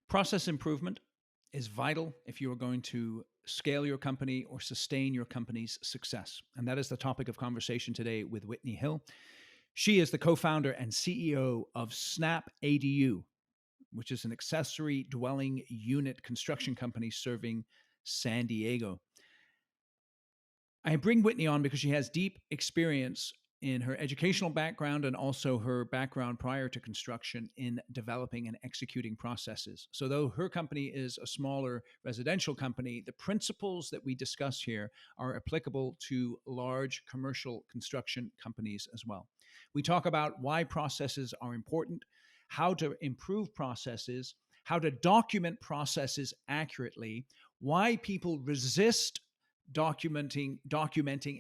Process improvement is vital if you are going to scale your company or sustain your company's success. And that is the topic of conversation today with Whitney Hill. She is the co-founder and CEO of SnapADU, which is an accessory dwelling unit construction company serving San Diego. I bring Whitney on because she has deep experience in her educational background and also her background prior to construction in developing and executing processes. So though her company is a smaller residential company, the principles that we discuss here are applicable to large commercial construction companies as well. We talk about why processes are important, how to improve processes, how to document processes accurately, why people resist documenting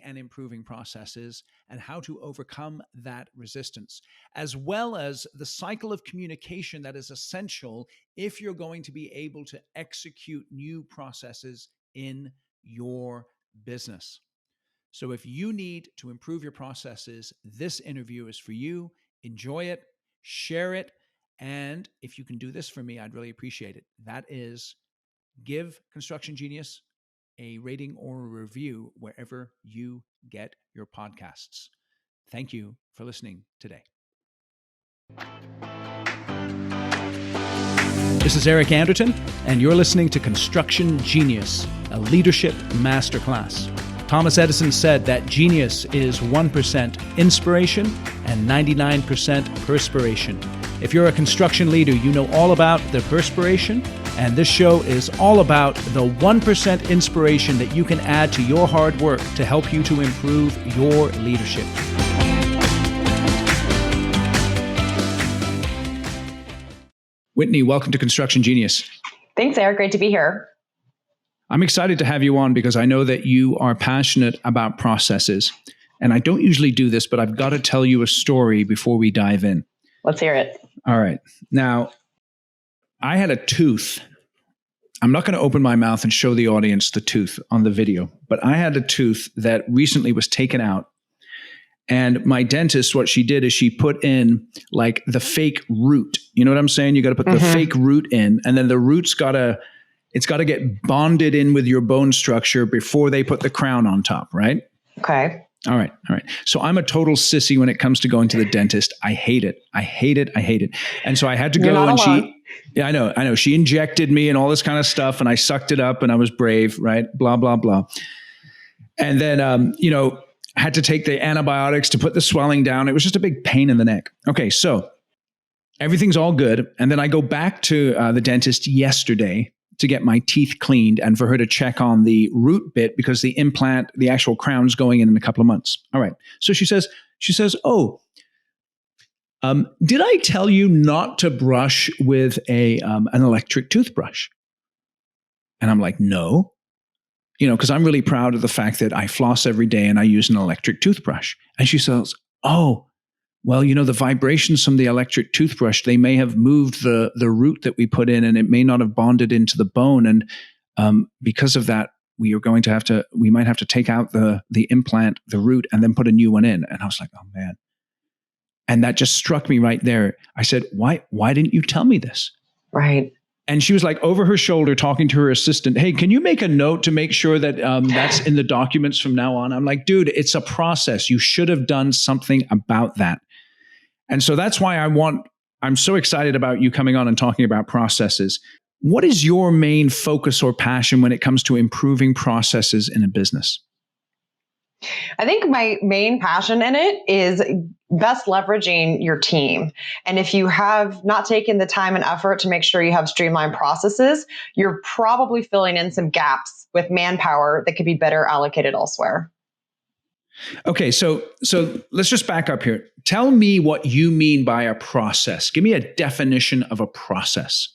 and improving processes, and how to overcome that resistance, as well as the cycle of communication that is essential if you're going to be able to execute new processes in your business. So if you need to improve your processes, this interview is for you. Enjoy it, share it, and if you can do this for me, I'd really appreciate it. That is, give Construction Genius a rating or a review wherever you get your podcasts. Thank you for listening today. This is Eric Anderton, and you're listening to Construction Genius, a leadership masterclass. Thomas Edison said that genius is 1% inspiration and 99% perspiration. If you're a construction leader, you know all about the perspiration, and this show is all about the 1% inspiration that you can add to your hard work to help you to improve your leadership. Whitney, welcome to Construction Genius. Thanks, Eric. Great to be here. I'm excited to have you on because I know that you are passionate about processes. And I don't usually do this, but I've got to tell you a story before we dive in. Let's hear it. All right. Now, I had a tooth. I'm not going to open my mouth and show the audience the tooth on the video, but I had a tooth that recently was taken out. And my dentist, what she did is she put in like the fake root. You know what I'm saying? You got to put the fake root in, and then the root's got to get bonded in with your bone structure before they put the crown on top, right? Okay. All right. So I'm a total sissy when it comes to going to the dentist. I hate it. And so I had to go, and I know. She injected me and all this kind of stuff, and I sucked it up, and I was brave, right? Blah, blah, blah. And then, had to take the antibiotics to put the swelling down. It was just a big pain in the neck. Okay. So everything's all good. And then I go back to the dentist yesterday to get my teeth cleaned and for her to check on the root bit because the implant, the actual crown's going in a couple of months. All right. So she says, oh, did I tell you not to brush with an electric toothbrush? And I'm like, no, because I'm really proud of the fact that I floss every day and I use an electric toothbrush. And she says, oh, well, the vibrations from the electric toothbrush, they may have moved the root that we put in, and it may not have bonded into the bone. And because of that, we might have to take out the implant, the root, and then put a new one in. And I was like, oh man. And that just struck me right there. I said, why didn't you tell me this? Right. And she was like over her shoulder talking to her assistant. Hey, can you make a note to make sure that that's in the documents from now on? I'm like, dude, it's a process. You should have done something about that. And so that's why I'm so excited about you coming on and talking about processes. What is your main focus or passion when it comes to improving processes in a business? I think my main passion in it is best leveraging your team. And if you have not taken the time and effort to make sure you have streamlined processes, you're probably filling in some gaps with manpower that could be better allocated elsewhere. Okay, so let's just back up here. Tell me what you mean by a process. Give me a definition of a process.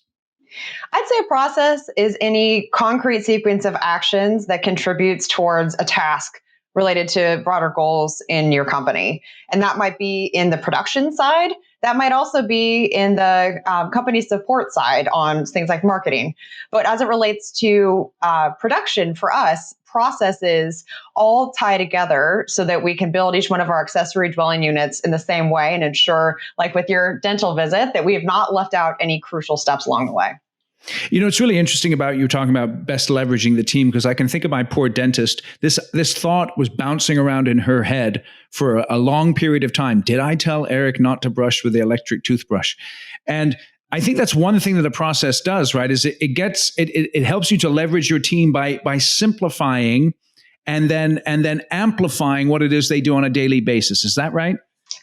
I'd say a process is any concrete sequence of actions that contributes towards a task related to broader goals in your company. And that might be in the production side. That might also be in the company support side on things like marketing. But as it relates to production for us, processes all tie together so that we can build each one of our accessory dwelling units in the same way and ensure, like with your dental visit, that we have not left out any crucial steps along the way. It's really interesting about you talking about best leveraging the team, because I can think of my poor dentist. This thought was bouncing around in her head for a long period of time. Did I tell Eric not to brush with the electric toothbrush? And I think that's one thing that a process does, right? Is it helps you to leverage your team by simplifying and then amplifying what it is they do on a daily basis. Is that right?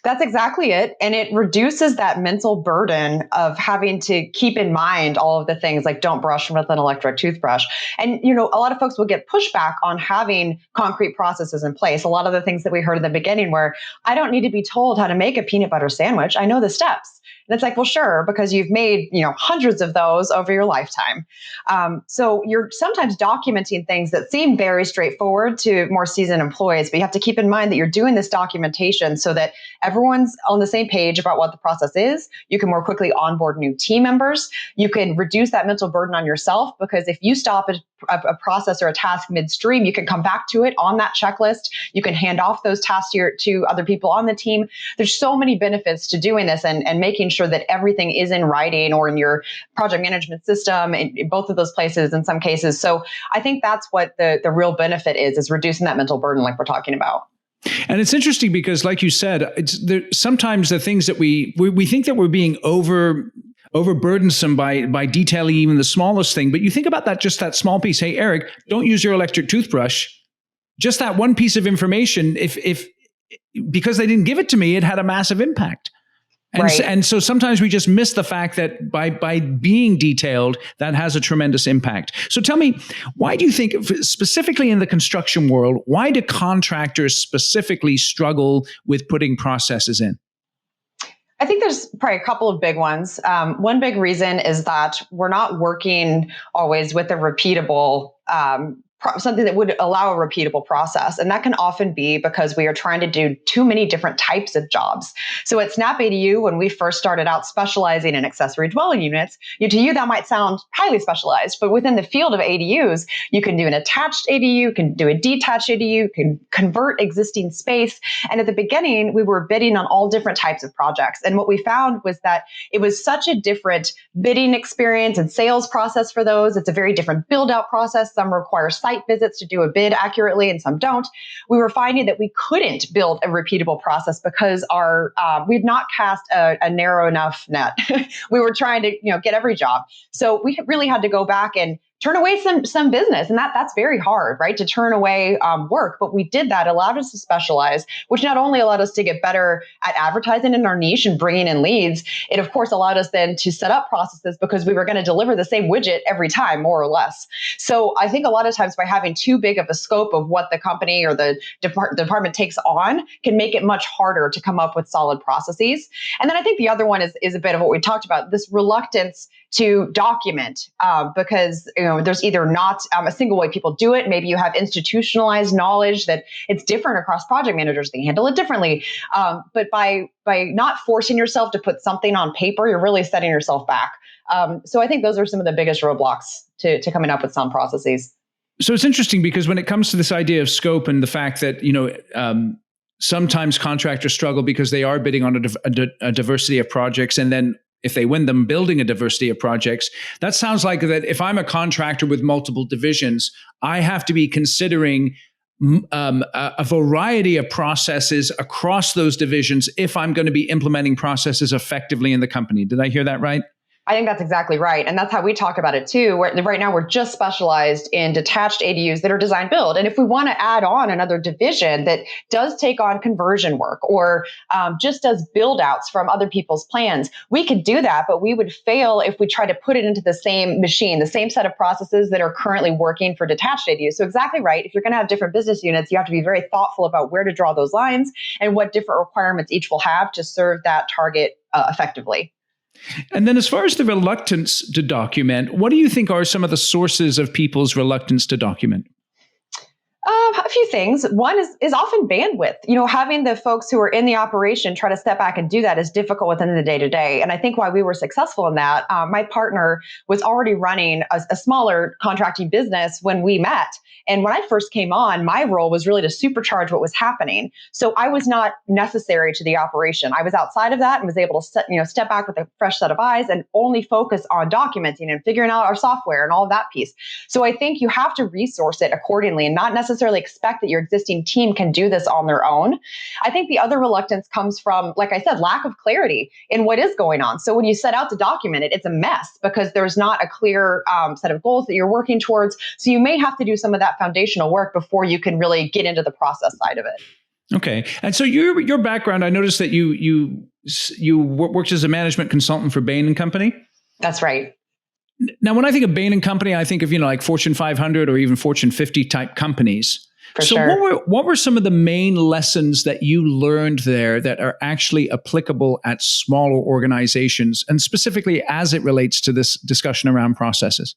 That's exactly it. And it reduces that mental burden of having to keep in mind all of the things like don't brush with an electric toothbrush. And, a lot of folks will get pushback on having concrete processes in place. A lot of the things that we heard in the beginning where I don't need to be told how to make a peanut butter sandwich. I know the steps. And it's like, well, sure, because you've made, hundreds of those over your lifetime. So you're sometimes documenting things that seem very straightforward to more seasoned employees, but you have to keep in mind that you're doing this documentation so that everyone's on the same page about what the process is. You can more quickly onboard new team members. You can reduce that mental burden on yourself, because if you stop a process or a task midstream, you can come back to it on that checklist. You can hand off those tasks to other people on the team. There's so many benefits to doing this and making sure that everything is in writing or in your project management system, in both of those places in some cases. So I think that's what the real benefit is reducing that mental burden like we're talking about. And it's interesting because, like you said, sometimes the things that we think that we're being overburdensome by detailing even the smallest thing. But you think about that small piece. Hey, Eric, don't use your electric toothbrush. Just that one piece of information, if because they didn't give it to me, it had a massive impact. And, right. And so sometimes we just miss the fact that by being detailed, that has a tremendous impact. So tell me, why do you think, specifically in the construction world, why do contractors specifically struggle with putting processes in? I think there's probably a couple of big ones. One big reason is that we're not working always with a repeatable something that would allow a repeatable process. And that can often be because we are trying to do too many different types of jobs. So at SnapADU, when we first started out specializing in accessory dwelling units, to you, that might sound highly specialized, but within the field of ADUs, you can do an attached ADU, you can do a detached ADU, you can convert existing space. And at the beginning, we were bidding on all different types of projects. And what we found was that it was such a different bidding experience and sales process for those. It's a very different build out process. Some require site visits to do a bid accurately and some don't. We were finding that we couldn't build a repeatable process because we've not cast a narrow enough net. We were trying to get every job. So we really had to go back and turn away some business. And that's very hard, right? To turn away work. But we did that, allowed us to specialize, which not only allowed us to get better at advertising in our niche and bringing in leads, it of course allowed us then to set up processes because we were going to deliver the same widget every time, more or less. So I think a lot of times by having too big of a scope of what the company or the department takes on can make it much harder to come up with solid processes. And then I think the other one is a bit of what we talked about, this reluctance to document because there's either not a single way people do it. Maybe you have institutionalized knowledge that it's different across project managers. They handle it differently. But by not forcing yourself to put something on paper, you're really setting yourself back. So I think those are some of the biggest roadblocks to coming up with some processes. So it's interesting because when it comes to this idea of scope and the fact that, sometimes contractors struggle because they are bidding on a diversity of projects, and then if they win them, building a diversity of projects. That sounds like that if I'm a contractor with multiple divisions, I have to be considering a variety of processes across those divisions if I'm going to be implementing processes effectively in the company. Did I hear that right? I think that's exactly right. And that's how we talk about it too. Right now, we're just specialized in detached ADUs that are design build. And if we want to add on another division that does take on conversion work or just does build outs from other people's plans, we could do that, but we would fail if we try to put it into the same machine, the same set of processes that are currently working for detached ADUs. So exactly right. If you're going to have different business units, you have to be very thoughtful about where to draw those lines and what different requirements each will have to serve that target effectively. And then as far as the reluctance to document, what do you think are some of the sources of people's reluctance to document? A few things. One is often bandwidth. Having the folks who are in the operation try to step back and do that is difficult within the day to day. And I think why we were successful in that, my partner was already running a smaller contracting business when we met. And when I first came on, my role was really to supercharge what was happening. So I was not necessary to the operation. I was outside of that and was able to step back with a fresh set of eyes and only focus on documenting and figuring out our software and all of that piece. So I think you have to resource it accordingly and not necessarily expect that your existing team can do this on their own. I think the other reluctance comes from, like I said, lack of clarity in what is going on. So when you set out to document it, it's a mess because there's not a clear set of goals that you're working towards. So you may have to do some of that foundational work before you can really get into the process side of it. Okay. And so your background, I noticed that you worked as a management consultant for Bain & Company. That's right. Now, when I think of Bain & Company, I think of, like Fortune 500 or even Fortune 50 type companies. For so sure. what were some of the main lessons that you learned there that are actually applicable at smaller organizations, and specifically as it relates to this discussion around processes?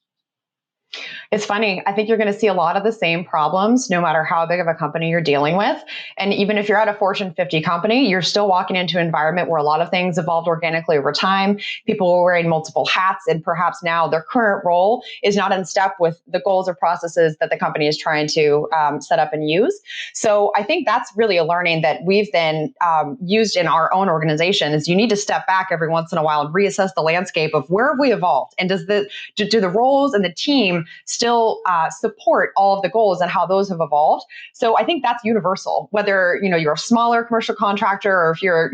It's funny. I think you're going to see a lot of the same problems no matter how big of a company you're dealing with. And even if you're at a Fortune 50 company, you're still walking into an environment where a lot of things evolved organically over time. People were wearing multiple hats, and perhaps now their current role is not in step with the goals or processes that the company is trying to set up and use. So I think that's really a learning that we've then used in our own organization is you need to step back every once in a while and reassess the landscape of where have we evolved, and do the roles and the team still support all of the goals and how those have evolved. So I think that's universal, whether you're a smaller commercial contractor or if you're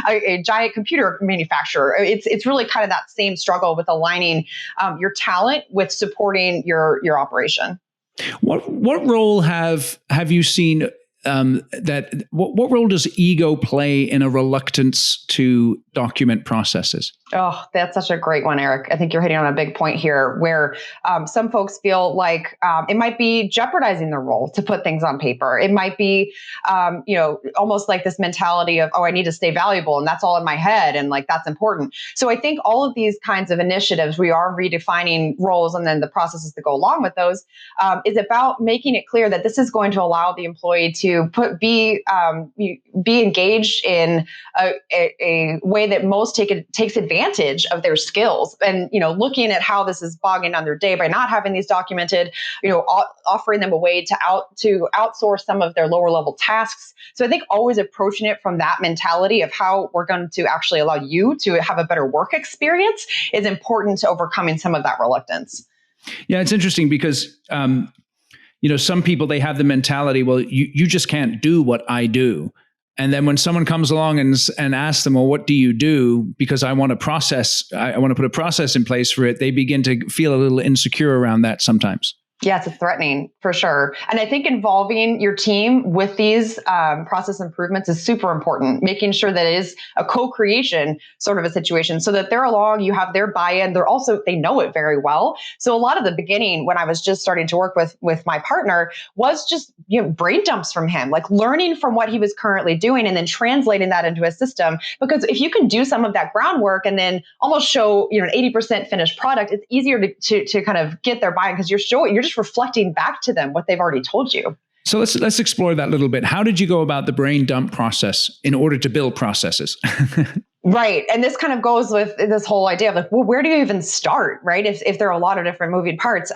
a giant computer manufacturer. It's really kind of that same struggle with aligning your talent with supporting your operation. What role have you seen what role does ego play in a reluctance to document processes? Oh, that's such a great one, Eric. I think you're hitting on a big point here where some folks feel like it might be jeopardizing their role to put things on paper. It might be, almost like this mentality of, I need to stay valuable and that's all in my head and like that's important. So I think all of these kinds of initiatives, we are redefining roles and then the processes that go along with those is about making it clear that this is going to allow the employee to be engaged in a way that most takes advantage of their skills, and looking at how this is bogging down their day by not having these documented, offering them a way to outsource some of their lower level tasks. So I think always approaching it from that mentality of how we're going to actually allow you to have a better work experience is important to overcoming some of that reluctance. Yeah, it's interesting because some people, they have the mentality, well, you just can't do what I do. And then when someone comes along and asks them, well, what do you do? Because I want to put a process in place for it, they begin to feel a little insecure around that sometimes. Yeah, it's threatening for sure. And I think involving your team with these process improvements is super important, making sure that it is a co-creation sort of a situation so that they're along, you have their buy-in. They know it very well. So a lot of the beginning when I was just starting to work with my partner was just, brain dumps from him, like learning from what he was currently doing and then translating that into a system. Because if you can do some of that groundwork and then almost show, an 80% finished product, it's easier to kind of get their buy-in because you're just reflecting back to them what they've already told you. So let's explore that a little bit. How did you go about the brain dump process in order to build processes? Right. And this kind of goes with this whole idea of like, well, where do you even start, right? If there are a lot of different moving parts.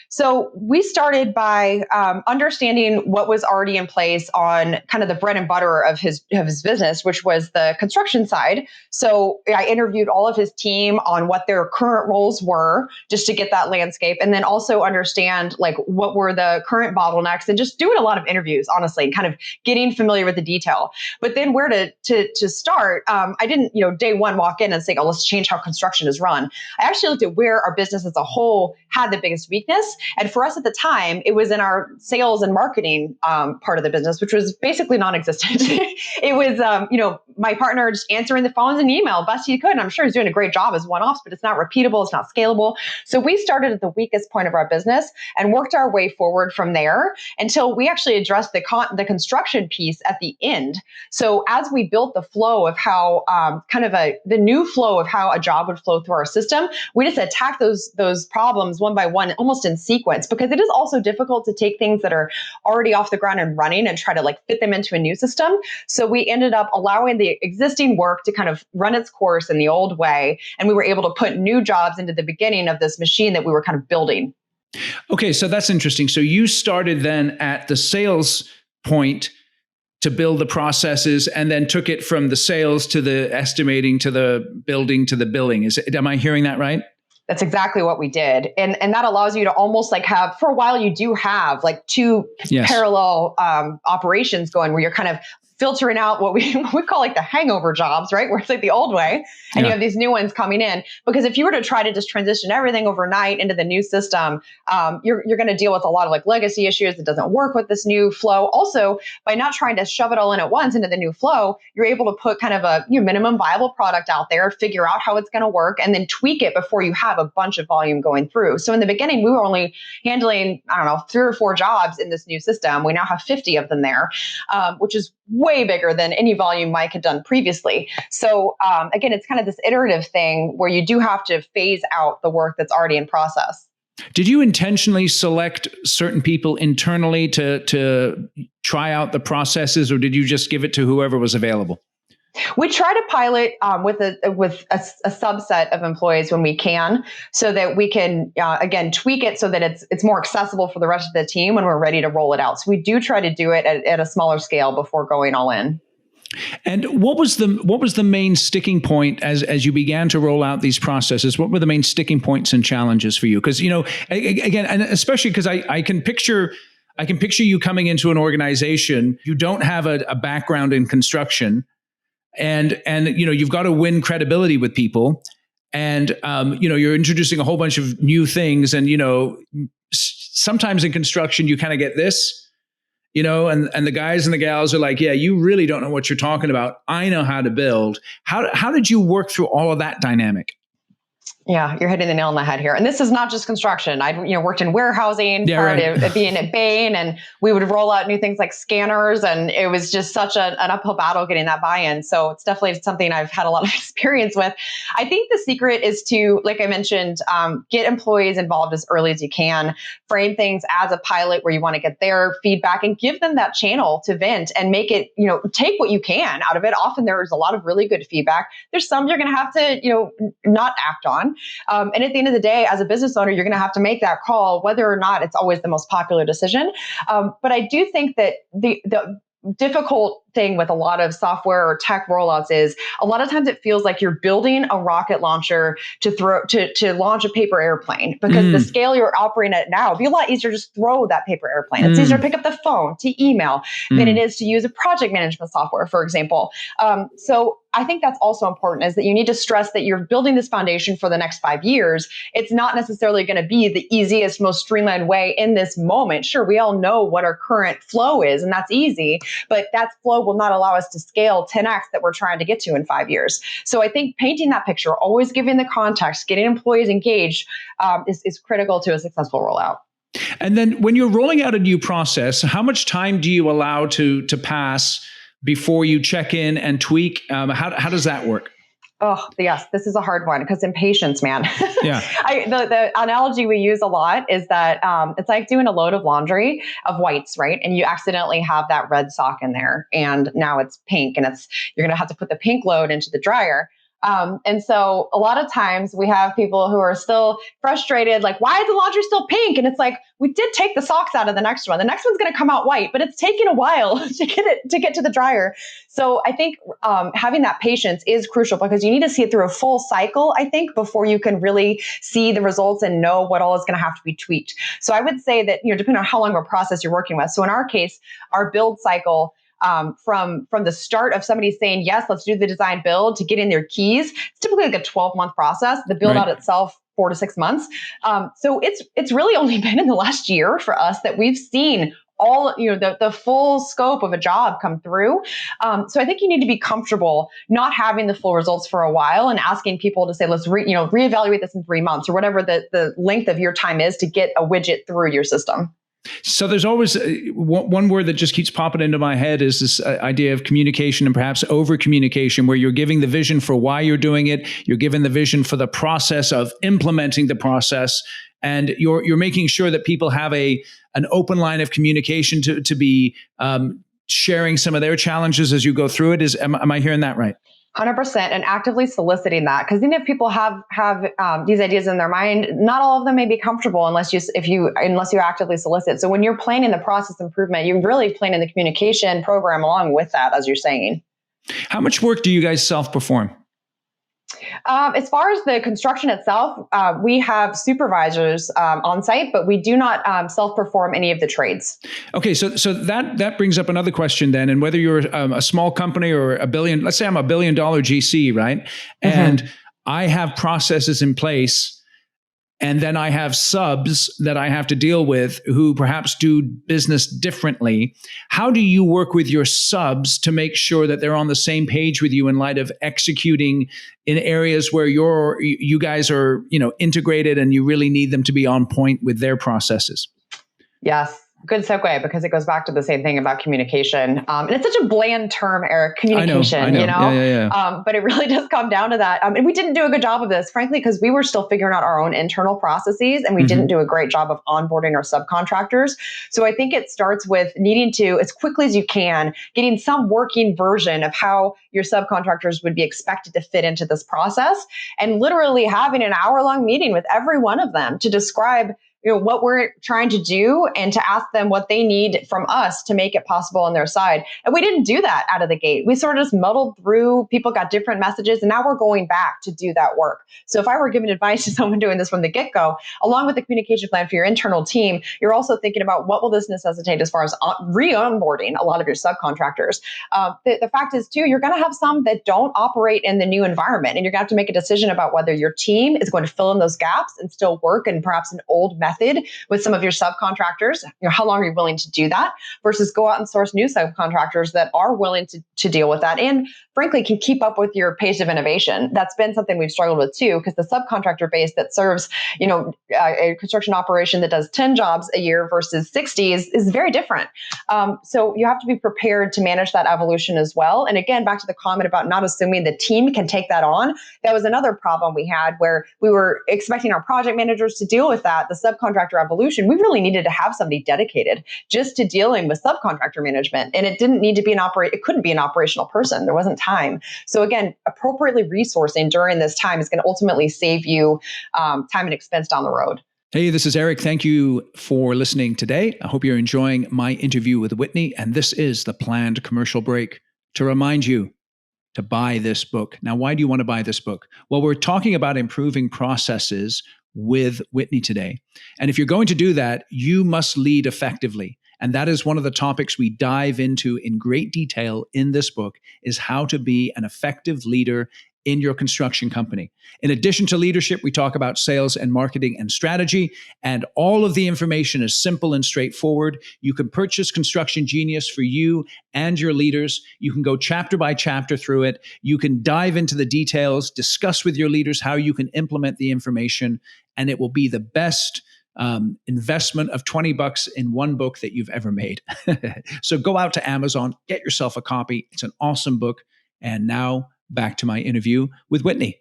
So we started by understanding what was already in place on kind of the bread and butter of his business, which was the construction side. So I interviewed all of his team on what their current roles were, just to get that landscape, and then also understand like what were the current bottlenecks, and just doing a lot of interviews, honestly, kind of getting familiar with the detail. But then where to start, I didn't day one walk in and say, let's change how construction is run. I actually looked at where our business as a whole had the biggest weakness. And for us at the time, it was in our sales and marketing part of the business, which was basically non-existent. It was, my partner just answering the phones and email best he could. And I'm sure he's doing a great job as one-offs, but it's not repeatable. It's not scalable. So we started at the weakest point of our business and worked our way forward from there until we actually addressed the construction piece at the end. So as we built the flow of how the new flow of how a job would flow through our system. We just attack those problems one by one, almost in sequence, because it is also difficult to take things that are already off the ground and running and try to like fit them into a new system. So we ended up allowing the existing work to kind of run its course in the old way. And we were able to put new jobs into the beginning of this machine that we were kind of building. Okay, so that's interesting. So you started then at the sales point to build the processes and then took it from the sales to the estimating to the building to the billing. Am I hearing that right? That's exactly what we did. And that allows you to almost like have, for a while, you do have like two parallel operations going where you're kind of filtering out what we call like the hangover jobs, right? Where it's like the old way and you have these new ones coming in. Because if you were to try to just transition everything overnight into the new system, you're going to deal with a lot of like legacy issues. It doesn't work with this new flow. Also, by not trying to shove it all in at once into the new flow, you're able to put kind of a minimum viable product out there, figure out how it's going to work, and then tweak it before you have a bunch of volume going through. So in the beginning, we were only handling, 3 or 4 jobs in this new system. We now have 50 of them there, which is way bigger than any volume Mike had done previously. So again, it's kind of this iterative thing where you do have to phase out the work that's already in process. Did you intentionally select certain people internally to try out the processes, or did you just give it to whoever was available? We try to pilot with a subset of employees when we can, so that we can again tweak it so that it's more accessible for the rest of the team when we're ready to roll it out. So we do try to do it at a smaller scale before going all in. And what was the main sticking point as you began to roll out these processes? What were the main sticking points and challenges for you? Because again, and especially because I can picture you coming into an organization. You don't have a background in construction. And you've got to win credibility with people, and you're introducing a whole bunch of new things, and sometimes in construction you kind of get this, and the guys and the gals are like, yeah, you really don't know what you're talking about. I know how to build. How did you work through all of that dynamic? Yeah, you're hitting the nail on the head here. And this is not just construction. I worked in warehousing prior to being at Bain, and we would roll out new things like scanners, and it was just such an uphill battle getting that buy-in. So it's definitely something I've had a lot of experience with. I think the secret is to, like I mentioned, get employees involved as early as you can, frame things as a pilot where you want to get their feedback and give them that channel to vent and make it, take what you can out of it. Often there's a lot of really good feedback. There's some you're going to have to, not act on. And at the end of the day, as a business owner, you're going to have to make that call, whether or not it's always the most popular decision. But I do think that the difficult thing with a lot of software or tech rollouts is a lot of times it feels like you're building a rocket launcher to launch a paper airplane, because the scale you're operating at now, it'd be a lot easier to just throw that paper airplane. It's easier to pick up the phone, to email, than it is to use a project management software, for example. So I think that's also important, is that you need to stress that you're building this foundation for the next 5 years. It's not necessarily going to be the easiest, most streamlined way in this moment. Sure, we all know what our current flow is, and that's easy, but that flow will not allow us to scale 10x that we're trying to get to in 5 years. So I think painting that picture, always giving the context, getting employees engaged is critical to a successful rollout. And then when you're rolling out a new process, how much time do you allow to pass before you check in and tweak? How does that work? Oh, yes. This is a hard one because impatience, man. Yeah. The analogy we use a lot is that it's like doing a load of laundry of whites, right? And you accidentally have that red sock in there, and now it's pink, and you're going to have to put the pink load into the dryer. And so a lot of times we have people who are still frustrated, like, why is the laundry still pink? And it's like, we did take the socks out of the next one. The next one's going to come out white, but it's taking a while to get to the dryer. So I think having that patience is crucial, because you need to see it through a full cycle, I think, before you can really see the results and know what all is going to have to be tweaked. So I would say that, depending on how long of a process you're working with. So in our case, our build cycle, from the start of somebody saying, yes, let's do the design build, to getting their keys, it's typically like a 12-month process. The build out itself, 4 to 6 months. So it's really only been in the last year for us that we've seen all, the full scope of a job come through. So I think you need to be comfortable not having the full results for a while and asking people to say, let's reevaluate this in 3 months, or whatever the length of your time is to get a widget through your system. So there's always one word that just keeps popping into my head is this idea of communication and perhaps over communication, where you're giving the vision for why you're doing it. You're giving the vision for the process of implementing the process. And you're making sure that people have an open line of communication to be sharing some of their challenges as you go through it. Am I hearing that right? 100%, and actively soliciting that, because even if people have these ideas in their mind, not all of them may be comfortable unless you actively solicit. So when you're planning the process improvement, you're really planning the communication program along with that, as you're saying. How much work do you guys self-perform? As far as the construction itself, we have supervisors on site, but we do not self-perform any of the trades. Okay, so that brings up another question then, and whether you're a small company or let's say I'm $1 billion GC, right? And I have processes in place, and then I have subs that I have to deal with who perhaps do business differently. How do you work with your subs to make sure that they're on the same page with you in light of executing in areas where you guys are, integrated and you really need them to be on point with their processes? Yes. Good segue, because it goes back to the same thing about communication. And it's such a bland term, Eric, communication, I know. Yeah. But it really does come down to that. And we didn't do a good job of this, frankly, because we were still figuring out our own internal processes, and we didn't do a great job of onboarding our subcontractors. So I think it starts with needing to, as quickly as you can, getting some working version of how your subcontractors would be expected to fit into this process, and literally having an hour-long meeting with every one of them to describe what we're trying to do and to ask them what they need from us to make it possible on their side. And we didn't do that out of the gate. We sort of just muddled through. People got different messages, and now we're going back to do that work. So if I were giving advice to someone doing this from the get-go, along with the communication plan for your internal team, you're also thinking about what will this necessitate as far as re-onboarding a lot of your subcontractors. The fact is, too, you're going to have some that don't operate in the new environment, and you're going to have to make a decision about whether your team is going to fill in those gaps and still work in perhaps an old method with some of your subcontractors. How long are you willing to do that versus go out and source new subcontractors that are willing to deal with that and frankly can keep up with your pace of innovation. That's been something we've struggled with too, because the subcontractor base that serves, a construction operation that does 10 jobs a year versus 60 is very different. So you have to be prepared to manage that evolution as well. And again, back to the comment about not assuming the team can take that on. That was another problem we had where we were expecting our project managers to deal with that, the subcontractor evolution. We really needed to have somebody dedicated just to dealing with subcontractor management. And it didn't need to be it couldn't be an operational person. There wasn't time. So again, appropriately resourcing during this time is going to ultimately save you time and expense down the road. Hey, this is Eric. Thank you for listening today. I hope you're enjoying my interview with Whitney. And this is the planned commercial break to remind you to buy this book. Now, why do you want to buy this book? Well, we're talking about improving processes with Whitney today. And if you're going to do that, you must lead effectively. And that is one of the topics we dive into in great detail in this book, is how to be an effective leader in your construction company. In addition to leadership, we talk about sales and marketing and strategy, and all of the information is simple and straightforward. You can purchase Construction Genius for you and your leaders. You can go chapter by chapter through it. You can dive into the details, discuss with your leaders how you can implement the information, and it will be the best investment of $20 in one book that you've ever made. So go out to Amazon, get yourself a copy. It's an awesome book. And now back to my interview with Whitney.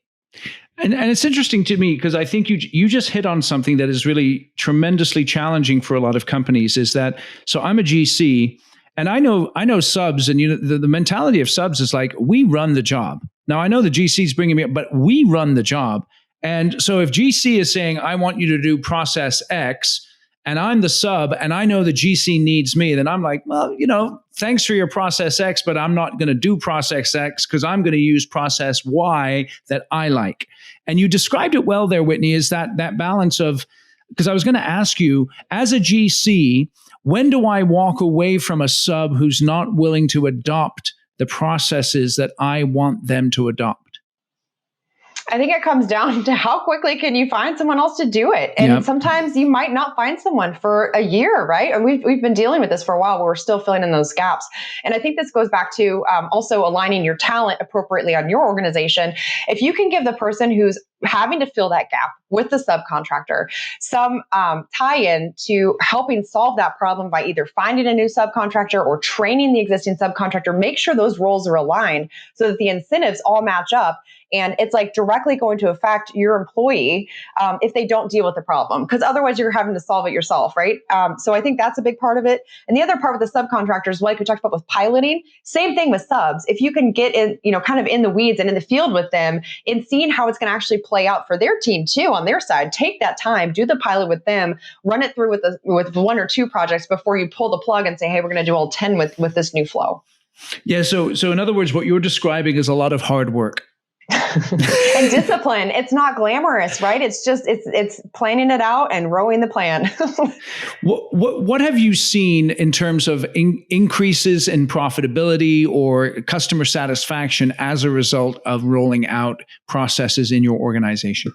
And it's interesting to me because I think you just hit on something that is really tremendously challenging for a lot of companies, is that, so I'm a GC and I know subs, and the mentality of subs is like, we run the job. Now I know the GC is bringing me up, but we run the job. And so if GC is saying, I want you to do process X, and I'm the sub, and I know the GC needs me, then I'm like, well, thanks for your process X, but I'm not going to do process X because I'm going to use process Y that I like. And you described it well there, Whitney, is that balance of, because I was going to ask you, as a GC, when do I walk away from a sub who's not willing to adopt the processes that I want them to adopt? I think it comes down to how quickly can you find someone else to do it. And sometimes you might not find someone for a year, right? And we've been dealing with this for a while, but we're still filling in those gaps. And I think this goes back to also aligning your talent appropriately on your organization. If you can give the person who's having to fill that gap with the subcontractor, some tie-in to helping solve that problem by either finding a new subcontractor or training the existing subcontractor, make sure those roles are aligned so that the incentives all match up. And it's like directly going to affect your employee if they don't deal with the problem, because otherwise you're having to solve it yourself, right? So I think that's a big part of it. And the other part with the subcontractors, like we talked about with piloting, same thing with subs. If you can get in, kind of in the weeds and in the field with them and seeing how it's going to actually play out for their team too on their side, take that time, do the pilot with them, run it through with 1 or 2 projects before you pull the plug and say, hey, we're going to do all 10 with this new flow. Yeah. So in other words, what you're describing is a lot of hard work. And discipline. It's not glamorous, right? It's just it's planning it out and rowing the plan. What have you seen in terms of increases in profitability or customer satisfaction as a result of rolling out processes in your organization?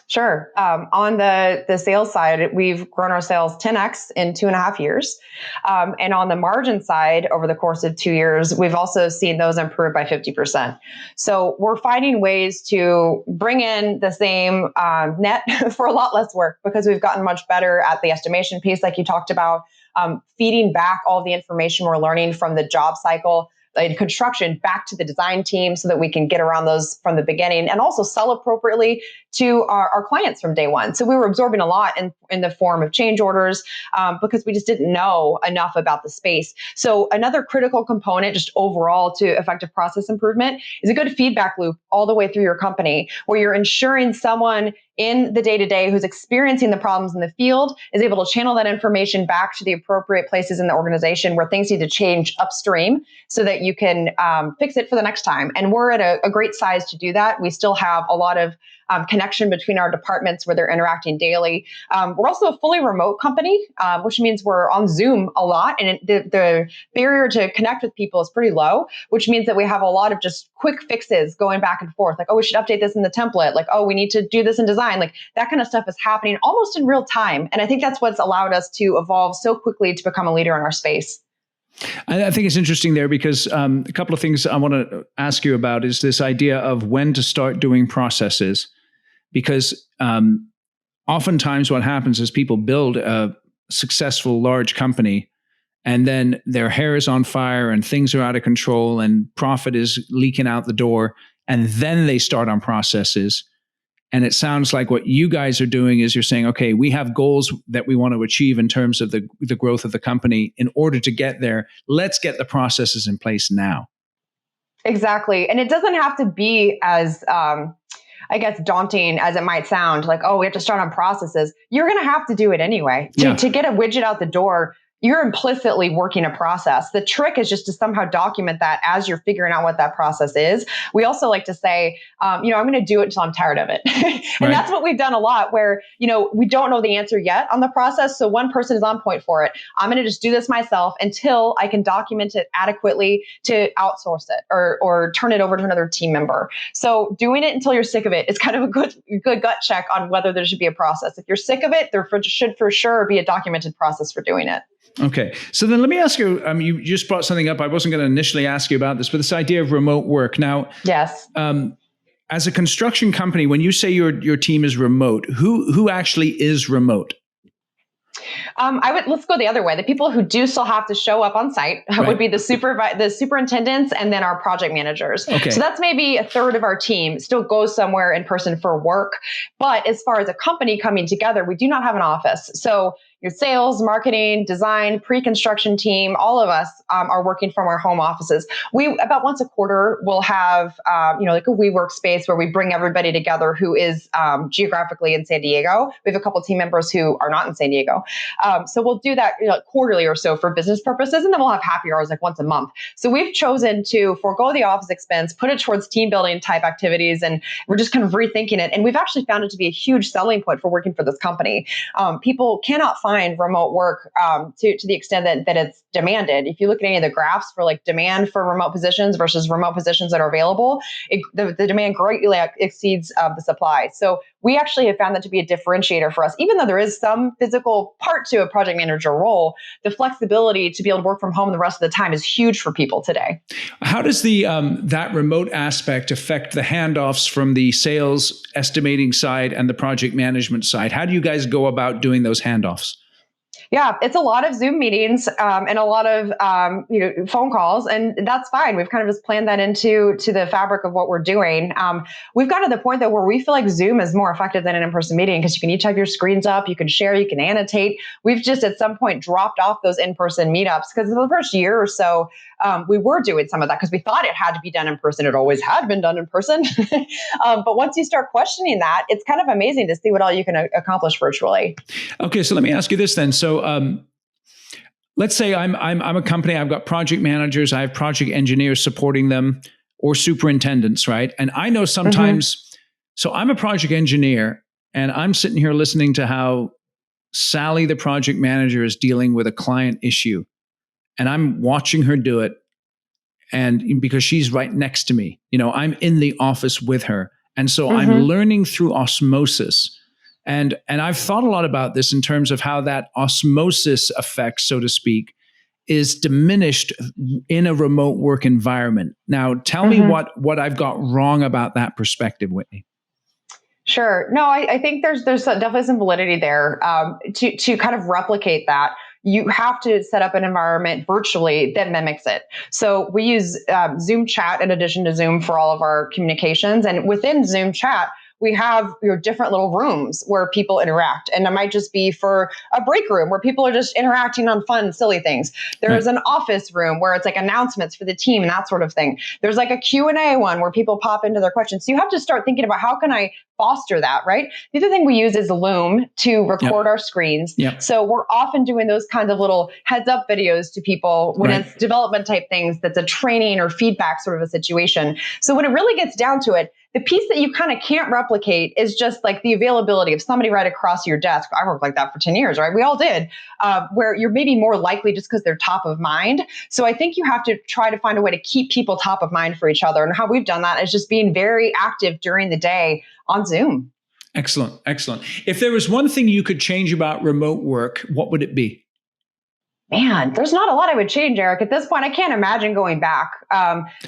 Sure. On the sales side, we've grown our sales 10x in 2.5 years. And on the margin side, over the course of 2 years, we've also seen those improve by 50%. So we're finding ways to bring in the same net for a lot less work because we've gotten much better at the estimation piece, like you talked about, feeding back all the information we're learning from the job cycle in construction back to the design team so that we can get around those from the beginning and also sell appropriately to our clients from day one. So we were absorbing a lot in the form of change orders because we just didn't know enough about the space. So another critical component just overall to effective process improvement is a good feedback loop all the way through your company where you're ensuring someone in the day-to-day who's experiencing the problems in the field is able to channel that information back to the appropriate places in the organization where things need to change upstream so that you can fix it for the next time. And we're at a great size to do that. We still have a lot of connection between our departments where they're interacting daily. We're also a fully remote company, which means we're on Zoom a lot. And the barrier to connect with people is pretty low, which means that we have a lot of just quick fixes going back and forth. Like, oh, we should update this in the template. Like, oh, we need to do this in design. Like that kind of stuff is happening almost in real time. And I think that's what's allowed us to evolve so quickly to become a leader in our space. I think it's interesting there because a couple of things I want to ask you about is this idea of when to start doing processes. Because oftentimes what happens is people build a successful large company and then their hair is on fire and things are out of control and profit is leaking out the door. And then they start on processes. And it sounds like what you guys are doing is you're saying, okay, we have goals that we want to achieve in terms of the growth of the company. In order to get there, let's get the processes in place now. Exactly. And it doesn't have to be as daunting as it might sound, like, oh, we have to start on processes. You're going to have to do it anyway. To get a widget out the door, you're implicitly working a process. The trick is just to somehow document that as you're figuring out what that process is. We also like to say, I'm going to do it until I'm tired of it. And that's what we've done a lot where, we don't know the answer yet on the process. So one person is on point for it. I'm going to just do this myself until I can document it adequately to outsource it or turn it over to another team member. So doing it until you're sick of it is kind of a good gut check on whether there should be a process. If you're sick of it, there should for sure be a documented process for doing it. Okay. So then let me ask you, you just brought something up. I wasn't going to initially ask you about this, but this idea of remote work. Now, yes. As a construction company, when you say your team is remote, who actually is remote? Let's go the other way. The people who do still have to show up on site would be the superintendents and then our project managers. Okay. So that's maybe a third of our team still goes somewhere in person for work. But as far as a company coming together, we do not have an office. So your sales, marketing, design, pre-construction team, all of us are working from our home offices. We about once a quarter will have like a WeWork space where we bring everybody together who is geographically in San Diego. We have a couple team members who are not in San Diego. So we'll do that quarterly or so for business purposes, and then we'll have happy hours like once a month. So we've chosen to forego the office expense, put it towards team building type activities, and we're just kind of rethinking it. And we've actually found it to be a huge selling point for working for this company. People cannot find remote work to the extent that it's demanded. If you look at any of the graphs for like demand for remote positions versus remote positions that are available, the demand greatly exceeds the supply. So we actually have found that to be a differentiator for us. Even though there is some physical part to a project manager role, the flexibility to be able to work from home the rest of the time is huge for people today. How does the that remote aspect affect the handoffs from the sales estimating side and the project management side? How do you guys go about doing those handoffs? Yeah, it's a lot of Zoom meetings and a lot of phone calls, and that's fine. We've kind of just planned that into the fabric of what we're doing. We've got to the point though where we feel like Zoom is more effective than an in-person meeting because you can each have your screens up, you can share, you can annotate. We've just at some point dropped off those in-person meetups because the first year or so we were doing some of that because we thought it had to be done in person. It always had been done in person, but once you start questioning that, it's kind of amazing to see what all you can accomplish virtually. Okay, so let me ask you this then. So let's say I'm a company. I've got project managers. I have project engineers supporting them, or superintendents, right? And I know sometimes. So I'm a project engineer, and I'm sitting here listening to how Sally, the project manager, is dealing with a client issue, and I'm watching her do it, and because she's right next to me, I'm in the office with her, and so I'm learning through osmosis. And I've thought a lot about this in terms of how that osmosis effect, so to speak, is diminished in a remote work environment. Now, tell me what I've got wrong about that perspective, Whitney. Sure. No, I think there's definitely some validity there. To kind of replicate that, you have to set up an environment virtually that mimics it. So we use Zoom chat in addition to Zoom for all of our communications. And within Zoom chat, we have your different little rooms where people interact. And it might just be for a break room where people are just interacting on fun, silly things. There's an office room where it's like announcements for the team and that sort of thing. There's like a Q&A one where people pop into their questions. So you have to start thinking about how can I foster that, right? The other thing we use is Loom to record our screens. So we're often doing those kinds of little heads up videos to people when it's development type things that's a training or feedback sort of a situation. So when it really gets down to it, the piece that you kind of can't replicate is just like the availability of somebody right across your desk. I worked like that for 10 years, right? We all did, where you're maybe more likely just because they're top of mind. So I think you have to try to find a way to keep people top of mind for each other. And how we've done that is just being very active during the day on Zoom. Excellent. Excellent. If there was one thing you could change about remote work, what would it be? Man, there's not a lot I would change, Eric. At this point, I can't imagine going back.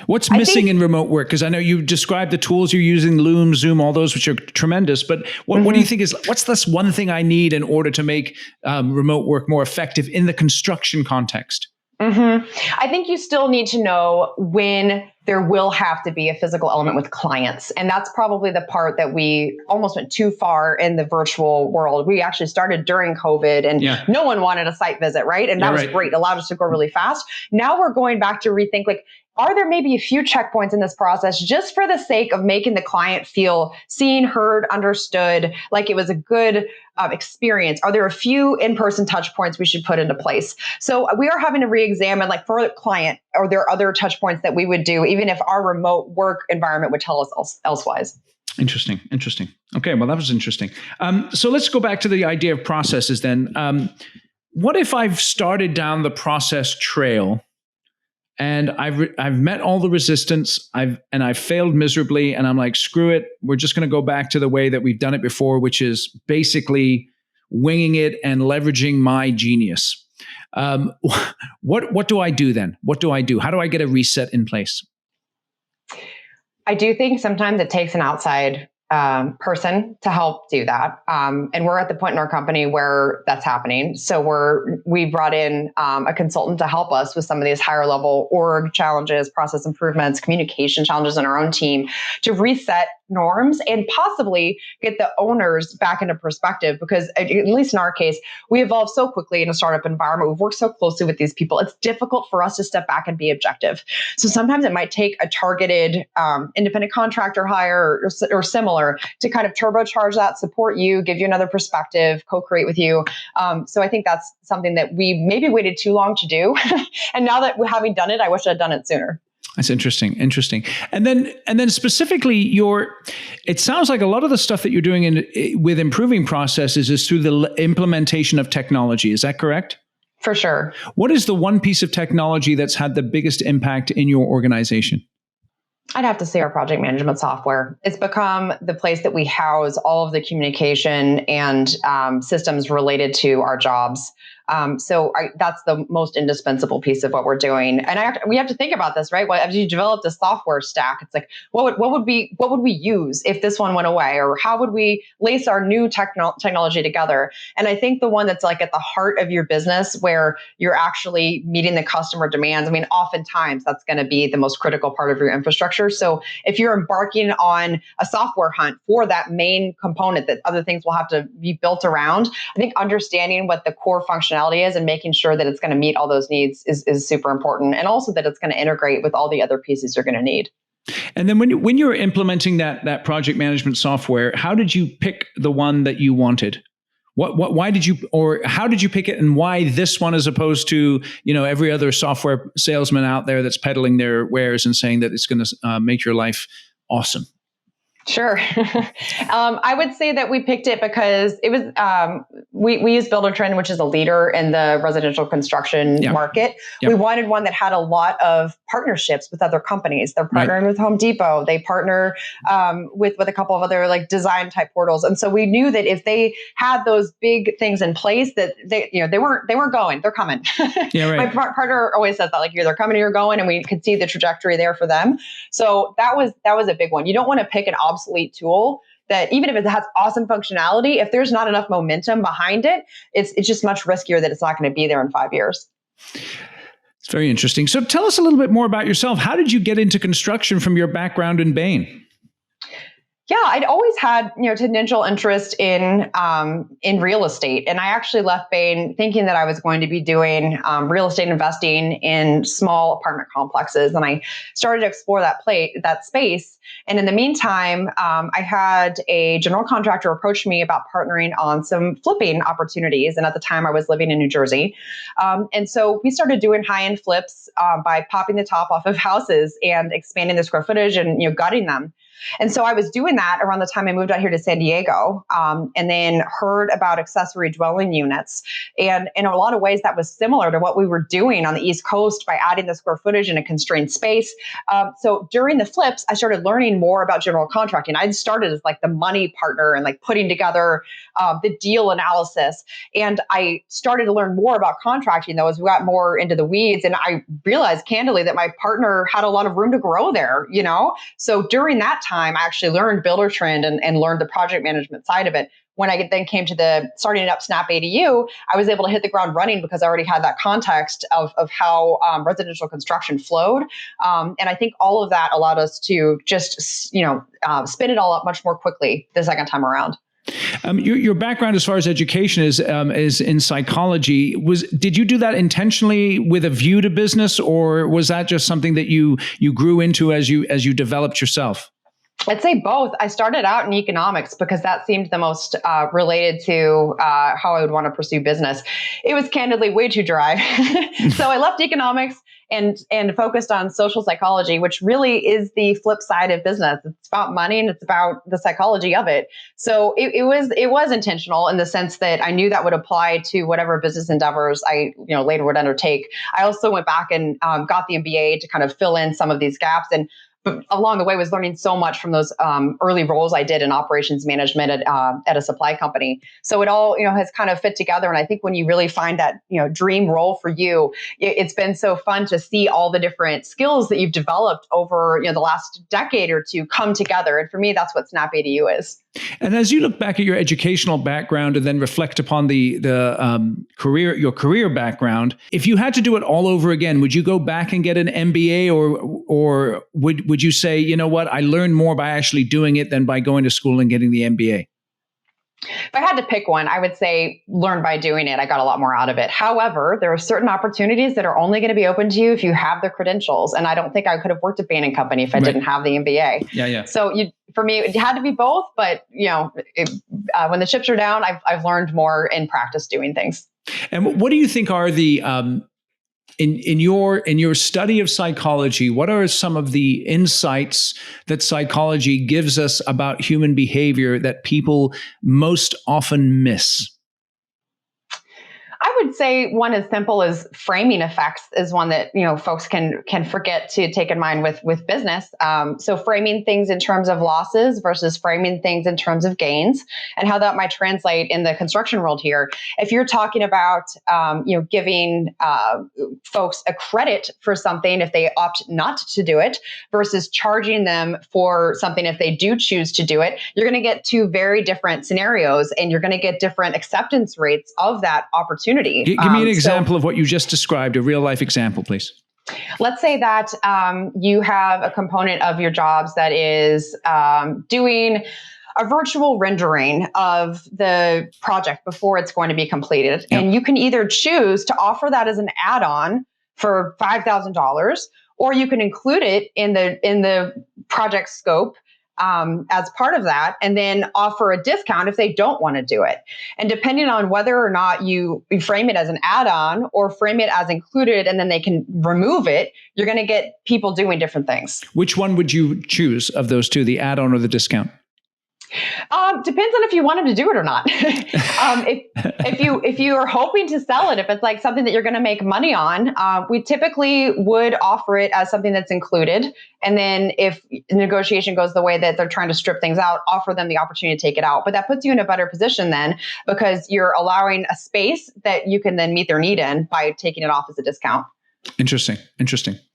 What's missing in remote work? Because I know you described the tools you're using, Loom, Zoom, all those, which are tremendous. But what do you think what's this one thing I need in order to make remote work more effective in the construction context? I think you still need to know when there will have to be a physical element with clients. And that's probably the part that we almost went too far in the virtual world. We actually started during COVID and no one wanted a site visit, right? And that was great. It allowed us to go really fast. Now we're going back to rethink, like, are there maybe a few checkpoints in this process just for the sake of making the client feel seen, heard, understood, like it was a good experience? Are there a few in-person touch points we should put into place? So we are having to re-examine, like for the client, are there other touch points that we would do, even if our remote work environment would tell us elsewise? Interesting. Okay, well, that was interesting. So let's go back to the idea of processes then. What if I've started down the process trail and I've met all the resistance, I've failed miserably, and I'm like, screw it, we're just going to go back to the way that we've done it before, which is basically winging it and leveraging my genius. What do I do then? What do I do? How do I get a reset in place? I do think sometimes it takes an outside person to help do that. And we're at the point in our company where that's happening. So we brought in a consultant to help us with some of these higher level org challenges, process improvements, communication challenges in our own team to reset norms and possibly get the owners back into perspective. Because at least in our case, we evolved so quickly in a startup environment. We've worked so closely with these people. It's difficult for us to step back and be objective. So sometimes it might take a targeted independent contractor hire or similar to kind of turbocharge that, support you, give you another perspective, co-create with you. So I think that's something that we maybe waited too long to do. And now that we're having done it, I wish I'd done it sooner. That's interesting. And then specifically it sounds like a lot of the stuff that you're doing with improving processes is through the implementation of technology. Is that correct? For sure. What is the one piece of technology that's had the biggest impact in your organization? I'd have to say our project management software. It's become the place that we house all of the communication and systems related to our jobs. That's the most indispensable piece of what we're doing. And we have to think about this, right? Well, as you developed a software stack, it's like, what would we use if this one went away? Or how would we lace our new technology together? And I think the one that's like at the heart of your business where you're actually meeting the customer demands, I mean, oftentimes that's going to be the most critical part of your infrastructure. So if you're embarking on a software hunt for that main component that other things will have to be built around, I think understanding what the core functionality is and making sure that it's going to meet all those needs is super important. And also that it's going to integrate with all the other pieces you're going to need. And then when you were implementing that project management software, how did you pick the one that you wanted? Why did you, or how did you pick it, and why this one as opposed to, every other software salesman out there that's peddling their wares and saying that it's going to make your life awesome? Sure. I would say that we picked it because it was, we use Buildertrend, which is a leader in the residential construction market. We wanted one that had a lot of partnerships with other companies. They're partnering with Home Depot. They partner with a couple of other like design type portals. And so we knew that if they had those big things in place that they weren't going, they're coming. My partner always says that, like, you're either coming or you're going, and we could see the trajectory there for them. So that was a big one. You don't want to pick an obsolete tool that, even if it has awesome functionality, if there's not enough momentum behind it, it's just much riskier that it's not going to be there in 5 years. It's very interesting. So tell us a little bit more about yourself. How did you get into construction from your background in Bain? Yeah, I'd always had, tangential interest in real estate. And I actually left Bain thinking that I was going to be doing real estate investing in small apartment complexes. And I started to explore that space. And in the meantime, I had a general contractor approach me about partnering on some flipping opportunities. And at the time I was living in New Jersey. And so we started doing high-end flips by popping the top off of houses and expanding the square footage and gutting them. And so I was doing that around the time I moved out here to San Diego, and then heard about accessory dwelling units. And in a lot of ways, that was similar to what we were doing on the East Coast by adding the square footage in a constrained space. So during the flips, I started learning more about general contracting. I'd started as like the money partner and like putting together the deal analysis. And I started to learn more about contracting, though, as we got more into the weeds. And I realized candidly that my partner had a lot of room to grow there, So during that time, I actually learned Buildertrend and learned the project management side of it. When I then came to the starting up SnapADU, I was able to hit the ground running because I already had that context of how residential construction flowed. And I think all of that allowed us to just, spin it all up much more quickly the second time around. Your background as far as education is in psychology. Did you do that intentionally with a view to business, or was that just something that you grew into as you developed yourself? I'd say both. I started out in economics because that seemed the most related to how I would want to pursue business. It was candidly way too dry. So I left economics and focused on social psychology, which really is the flip side of business. It's about money and it's about the psychology of it. So it was intentional in the sense that I knew that would apply to whatever business endeavors I later would undertake. I also went back and got the MBA to kind of fill in some of these gaps. And along the way was learning so much from those early roles I did in operations management at a supply company. So it all, has kind of fit together. And I think when you really find that, dream role for you, it's been so fun to see all the different skills that you've developed over, the last decade or two come together. And for me, that's what SnapADU is. And as you look back at your educational background and then reflect upon your career background, if you had to do it all over again, would you go back and get an MBA, or would you say, you know what, I learned more by actually doing it than by going to school and getting the MBA? If I had to pick one, I would say learn by doing it. I got a lot more out of it. However, there are certain opportunities that are only going to be open to you if you have the credentials. And I don't think I could have worked at Bain & Company if I didn't have the MBA. Yeah. So for me, it had to be both. But, when the chips are down, I've learned more in practice doing things. And what do you think are the in your study of psychology, what are some of the insights that psychology gives us about human behavior that people most often miss? I would say one as simple as framing effects is one that, folks can forget to take in mind with business. So framing things in terms of losses versus framing things in terms of gains, and how that might translate in the construction world here. If you're talking about, giving folks a credit for something if they opt not to do it versus charging them for something if they do choose to do it, you're going to get two very different scenarios, and you're going to get different acceptance rates of that opportunity. Give me an example of what you just described, a real life example, please. Let's say that you have a component of your jobs that is doing a virtual rendering of the project before it's going to be completed. Yep. And you can either choose to offer that as an add-on for $5,000, or you can include it in the project scope as part of that, and then offer a discount if they don't want to do it. And depending on whether or not you frame it as an add-on or frame it as included and then they can remove it, you're going to get people doing different things. Which one would you choose of those two, the add-on or the discount? Depends on if you want them to do it or not. If you are hoping to sell it, if it's like something that you're going to make money on, we typically would offer it as something that's included. And then if the negotiation goes the way that they're trying to strip things out, offer them the opportunity to take it out. But that puts you in a better position then, because you're allowing a space that you can then meet their need in by taking it off as a discount. Interesting.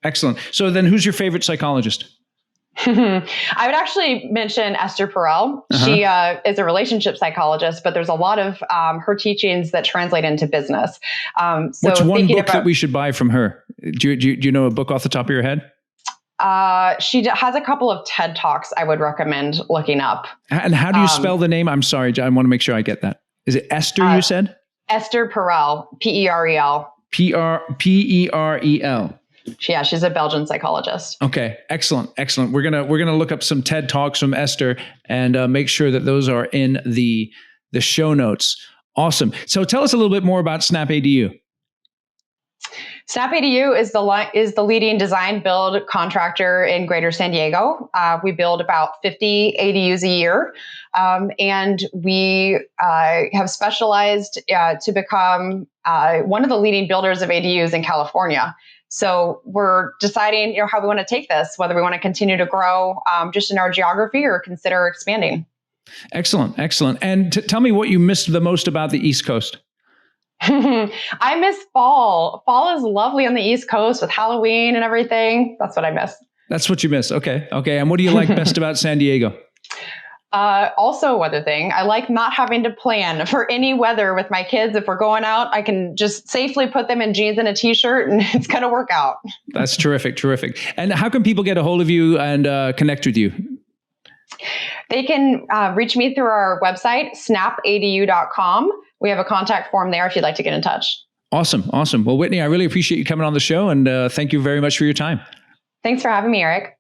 Excellent. So then who's your favorite psychologist? I would actually mention Esther Perel. Uh-huh. She is a relationship psychologist, but there's a lot of her teachings that translate into business. What's one book that we should buy from her? Do you know a book off the top of your head? She has a couple of TED Talks I would recommend looking up. And how do you spell the name? I'm sorry, I want to make sure I get that. Is it Esther, you said? Esther Perel, Perel. Perel. Yeah, she's a Belgian psychologist. Okay, excellent. We're gonna look up some TED Talks from Esther and make sure that those are in the show notes. Awesome. So tell us a little bit more about SnapADU. SnapADU is the leading design build contractor in Greater San Diego. We build about 50 ADUs a year, and we have specialized to become one of the leading builders of ADUs in California. So we're deciding, how we want to take this, whether we want to continue to grow just in our geography or consider expanding. Excellent. And tell me what you missed the most about the East Coast. I miss fall. Fall is lovely on the East Coast with Halloween and everything. That's what I miss. That's what you miss. Okay. And what do you like best about San Diego? Also a weather thing. I like not having to plan for any weather with my kids. If we're going out, I can just safely put them in jeans and a t-shirt and it's going to work out. That's terrific. And how can people get a hold of you and connect with you? They can reach me through our website, snapadu.com. We have a contact form there if you'd like to get in touch. Awesome. Well, Whitney, I really appreciate you coming on the show, and thank you very much for your time. Thanks for having me, Eric.